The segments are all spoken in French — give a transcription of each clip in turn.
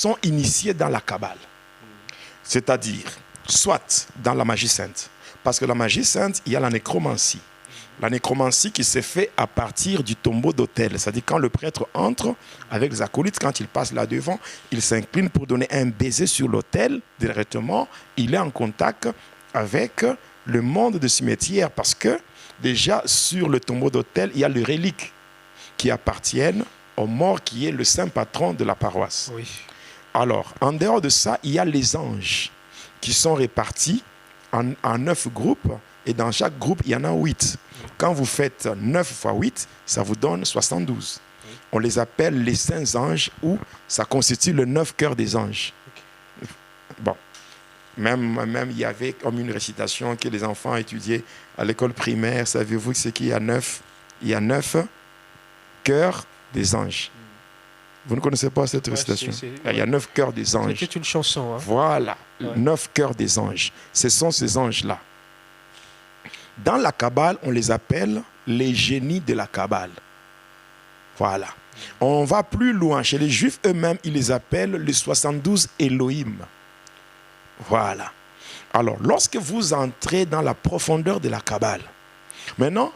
sont initiés dans la Kabbale. C'est-à-dire, soit dans la magie sainte. Parce que la magie sainte, il y a la nécromancie. La nécromancie qui se fait à partir du tombeau d'autel. C'est-à-dire quand le prêtre entre avec les acolytes, quand il passe là devant, il s'incline pour donner un baiser sur l'autel. Directement, il est en contact avec le monde du cimetière. Parce que déjà sur le tombeau d'autel, il y a les reliques qui appartiennent au mort qui est le saint patron de la paroisse. Oui. Alors, en dehors de ça, il y a les anges qui sont répartis en 9 groupes. Et dans chaque groupe, il y en a 8. Quand vous faites 9 fois 8, ça vous donne 72. On les appelle les saints anges ou ça constitue le 9 cœurs des anges. Bon, même il y avait comme une récitation que les enfants étudiaient à l'école primaire. Savez-vous ce qu'il y a 9? Il y a 9 cœurs des anges. Vous ne connaissez pas cette récitation? Il y a 9 cœurs des anges. C'était une chanson. Hein? Voilà, 9 cœurs des anges. Ce sont ces anges-là. Dans la Kabbale, on les appelle les génies de la Kabbale. Voilà. On va plus loin. Chez les Juifs eux-mêmes, ils les appellent les 72 Elohim. Voilà. Alors, lorsque vous entrez dans la profondeur de la Kabbale, maintenant,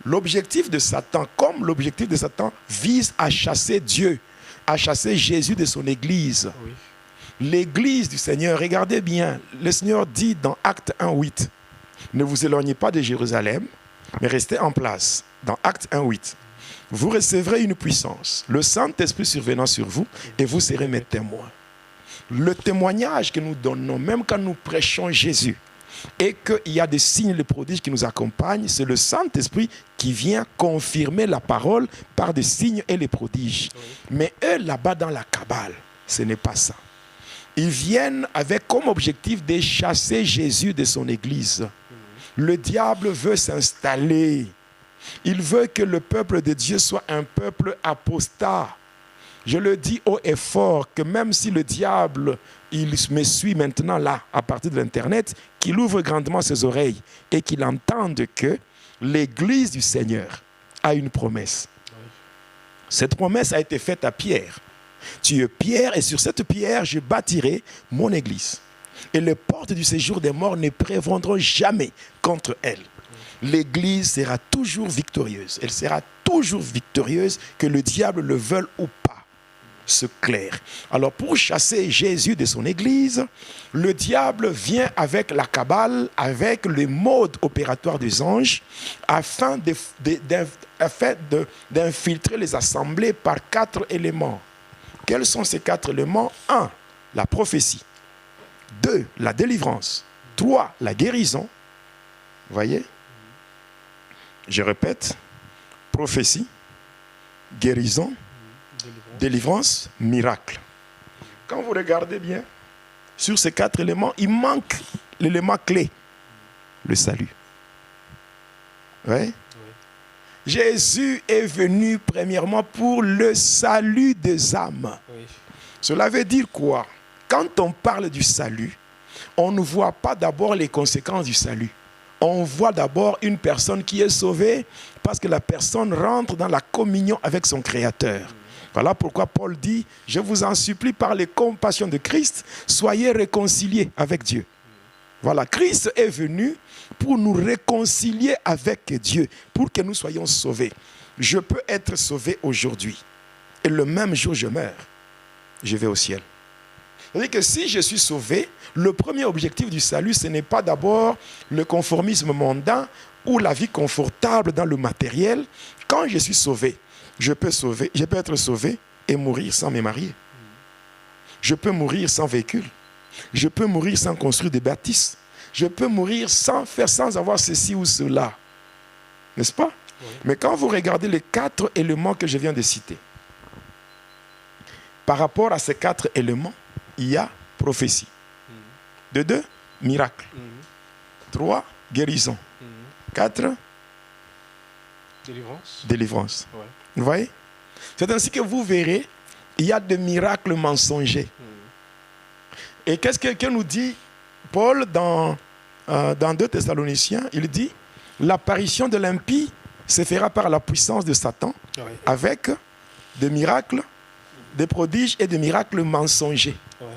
l'objectif de Satan, comme l'objectif de Satan, vise à chasser Dieu, à chasser Jésus de son Église. Oui. L'Église du Seigneur, regardez bien, le Seigneur dit dans Acte 1:8, ne vous éloignez pas de Jérusalem, mais restez en place. Dans Acte 1:8, vous recevrez une puissance, le Saint-Esprit survenant sur vous, et vous serez mes témoins. Le témoignage que nous donnons, même quand nous prêchons Jésus, et qu'il y a des signes et des prodiges qui nous accompagnent, c'est le Saint-Esprit qui vient confirmer la parole par des signes et les prodiges. Oui. Mais eux, là-bas dans la Kabbale, ce n'est pas ça. Ils viennent avec comme objectif de chasser Jésus de son Église. Le diable veut s'installer. Il veut que le peuple de Dieu soit un peuple apostat. Je le dis haut et fort que même si le diable, il me suit maintenant là, à partir de l'Internet, qu'il ouvre grandement ses oreilles et qu'il entende que l'Église du Seigneur a une promesse. Cette promesse a été faite à Pierre. Tu es Pierre et sur cette pierre, je bâtirai mon Église. Et les portes du séjour des morts ne prévaudront jamais contre elle. L'Église sera toujours victorieuse. Elle sera toujours victorieuse, que le diable le veuille ou pas. C'est clair. Alors pour chasser Jésus de son Église, le diable vient avec la Kabbale, avec le mode opératoire des anges, afin d'infiltrer les assemblées par 4 éléments. Quels sont ces 4 éléments? 1. La prophétie. 2. La délivrance. 3. La guérison. Vous voyez? Je répète. Prophétie, guérison, délivrance, miracle. Quand vous regardez bien, sur ces 4 éléments, il manque l'élément clé, le salut. Ouais? Oui. Jésus est venu premièrement pour le salut des âmes. Oui. Cela veut dire quoi? Quand on parle du salut, on ne voit pas d'abord les conséquences du salut. On voit d'abord une personne qui est sauvée parce que la personne rentre dans la communion avec son Créateur. Voilà pourquoi Paul dit, je vous en supplie par les compassions de Christ, soyez réconciliés avec Dieu. Voilà, Christ est venu pour nous réconcilier avec Dieu, pour que nous soyons sauvés. Je peux être sauvé aujourd'hui et le même jour je meurs, je vais au ciel. C'est-à-dire que si je suis sauvé, le premier objectif du salut, ce n'est pas d'abord le conformisme mondain ou la vie confortable dans le matériel. Quand je suis sauvé, je peux être sauvé et mourir sans me marier. Je peux mourir sans véhicule. Je peux mourir sans construire des bâtisses. Je peux mourir sans avoir ceci ou cela. N'est-ce pas? Oui. Mais quand vous regardez les 4 éléments que je viens de citer, par rapport à ces 4 éléments, il y a prophétie. 2, miracle. 3, guérison. 4, délivrance. Ouais. Vous voyez? C'est ainsi que vous verrez, il y a des miracles mensongers. Et qu'est-ce que nous dit Paul dans 2 Thessaloniciens? Il dit, l'apparition de l'impie se fera par la puissance de Satan, avec des miracles, des prodiges et des miracles mensongers. Ouais.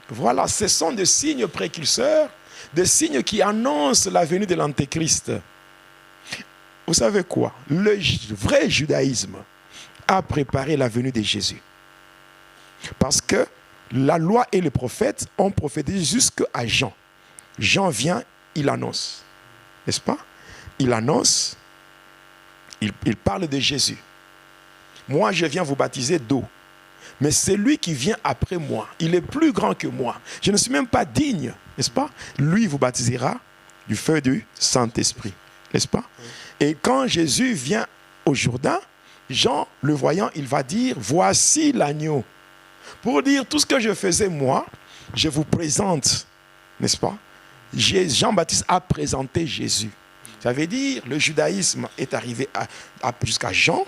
Voilà, ce sont des signes précurseurs, des signes qui annoncent la venue de l'Antéchrist. Vous savez quoi? Le vrai judaïsme a préparé la venue de Jésus. Parce que la loi et les prophètes ont prophétisé jusqu'à Jean. Jean vient, il annonce. N'est-ce pas? Il annonce, il parle de Jésus. Moi, je viens vous baptiser d'eau. Mais celui qui vient après moi, il est plus grand que moi. Je ne suis même pas digne, n'est-ce pas? Lui vous baptisera du feu du Saint-Esprit, n'est-ce pas? Et quand Jésus vient au Jourdain, Jean, le voyant, il va dire, voici l'agneau. Pour dire tout ce que je faisais moi, je vous présente, n'est-ce pas? Jean-Baptiste a présenté Jésus. Ça veut dire, le judaïsme est arrivé jusqu'à Jean,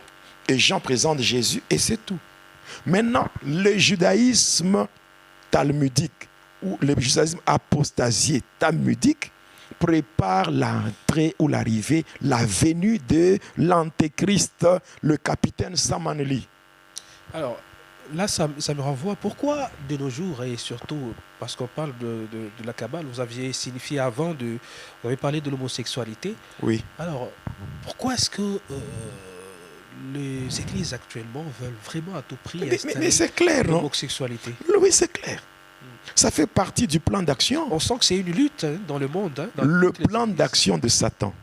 et Jean présente Jésus, et c'est tout. Maintenant, le judaïsme talmudique ou le judaïsme apostasié talmudique prépare l'entrée ou l'arrivée, la venue de l'Antéchrist, le capitaine Samaneli. Alors, là, ça me renvoie. Pourquoi de nos jours, et surtout parce qu'on parle de la Kabbale, vous aviez signifié avant, vous avez parlé de l'homosexualité. Oui. Alors, pourquoi est-ce que les églises actuellement veulent vraiment à tout prix mais c'est clair, non? L'homosexualité? Oui, c'est clair. Ça fait partie du plan d'action. On sent que c'est une lutte dans le monde. Le plan d'action de Satan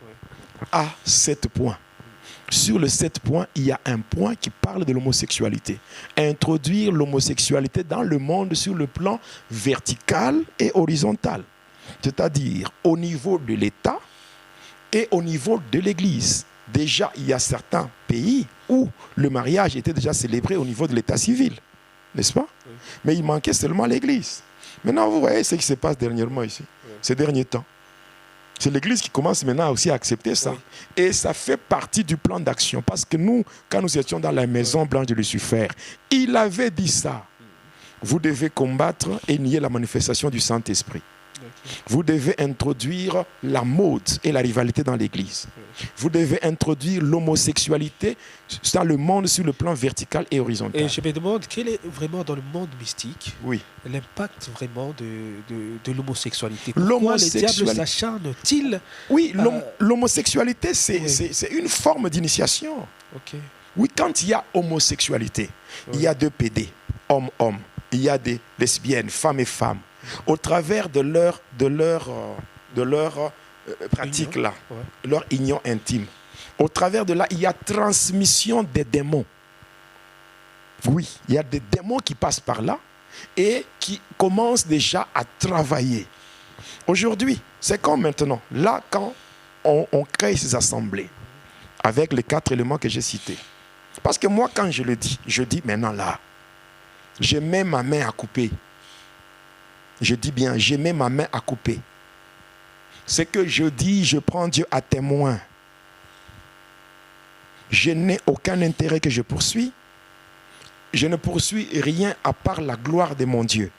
a 7 points. Sur les 7 points, il y a un point qui parle de l'homosexualité. Introduire l'homosexualité dans le monde sur le plan vertical et horizontal. C'est-à-dire au niveau de l'État et au niveau de l'Église. Déjà, il y a certains pays où le mariage était déjà célébré au niveau de l'état civil, n'est-ce pas? Oui. Mais il manquait seulement l'Église. Maintenant, vous voyez ce qui se passe dernièrement ici, ces derniers temps. C'est l'Église qui commence maintenant aussi à accepter ça. Oui. Et ça fait partie du plan d'action. Parce que nous, quand nous étions dans la maison blanche de Lucifer, il avait dit ça. Vous devez combattre et nier la manifestation du Saint-Esprit. Vous devez introduire la mode et la rivalité dans l'Église. Vous devez introduire l'homosexualité dans le monde sur le plan vertical et horizontal. Et je me demande, quel est vraiment dans le monde mystique l'impact vraiment de l'homosexualité? Pourquoi les diables s'acharnent-ils? Oui, l'homosexualité, c'est une forme d'initiation. Okay. Oui, quand il y a homosexualité, il y a 2 PD, homme-homme. Il y a des lesbiennes, femmes et femmes. Au travers de leur pratique là, leur union intime. Au travers de là, il y a transmission des démons. Oui, il y a des démons qui passent par là et qui commencent déjà à travailler. Aujourd'hui, c'est comme maintenant. Là, quand on crée ces assemblées avec les 4 éléments que j'ai cités. Parce que moi, quand je le dis, je dis maintenant là, je mets ma main à couper. Je dis bien, je mets ma main à couper. Ce que je dis, je prends Dieu à témoin. Je n'ai aucun intérêt que je poursuis. Je ne poursuis rien à part la gloire de mon Dieu.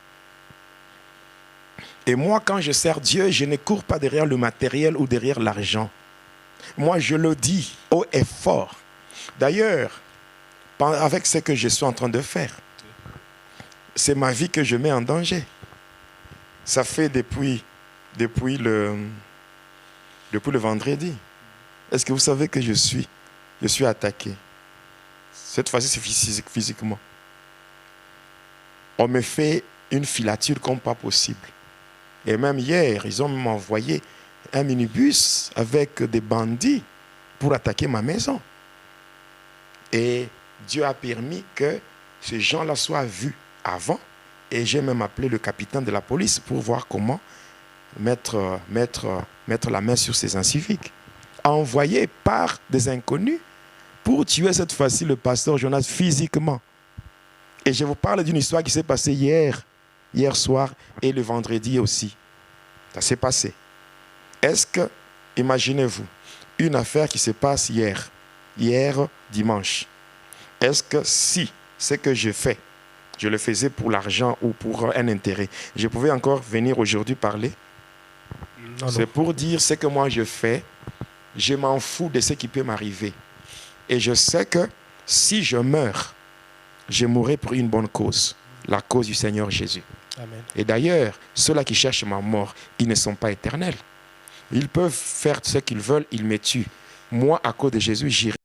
Et moi, quand je sers Dieu, je ne cours pas derrière le matériel ou derrière l'argent. Moi, je le dis haut et fort. D'ailleurs, avec ce que je suis en train de faire, c'est ma vie que je mets en danger. Ça fait depuis le vendredi. Est-ce que vous savez que je suis attaqué? Cette fois-ci, c'est physiquement. On me fait une filature comme pas possible. Et même hier, ils ont envoyé un minibus avec des bandits pour attaquer ma maison. Et Dieu a permis que ces gens-là soient vus avant. Et j'ai même appelé le capitaine de la police pour voir comment mettre la main sur ces inciviques. Envoyé par des inconnus pour tuer cette fois-ci le pasteur Jonas physiquement. Et je vous parle d'une histoire qui s'est passée hier soir et le vendredi aussi. Ça s'est passé. Est-ce que, imaginez-vous, une affaire qui se passe hier dimanche, est-ce que si ce que je fais, je le faisais pour l'argent ou pour un intérêt, je pouvais encore venir aujourd'hui parler? C'est pour dire ce que moi je fais, je m'en fous de ce qui peut m'arriver. Et je sais que si je meurs je mourrai pour une bonne cause, la cause du Seigneur Jésus. Amen. Et d'ailleurs, ceux-là qui cherchent ma mort, ils ne sont pas éternels. Ils peuvent faire ce qu'ils veulent, ils me tuent. Moi, à cause de Jésus, j'irai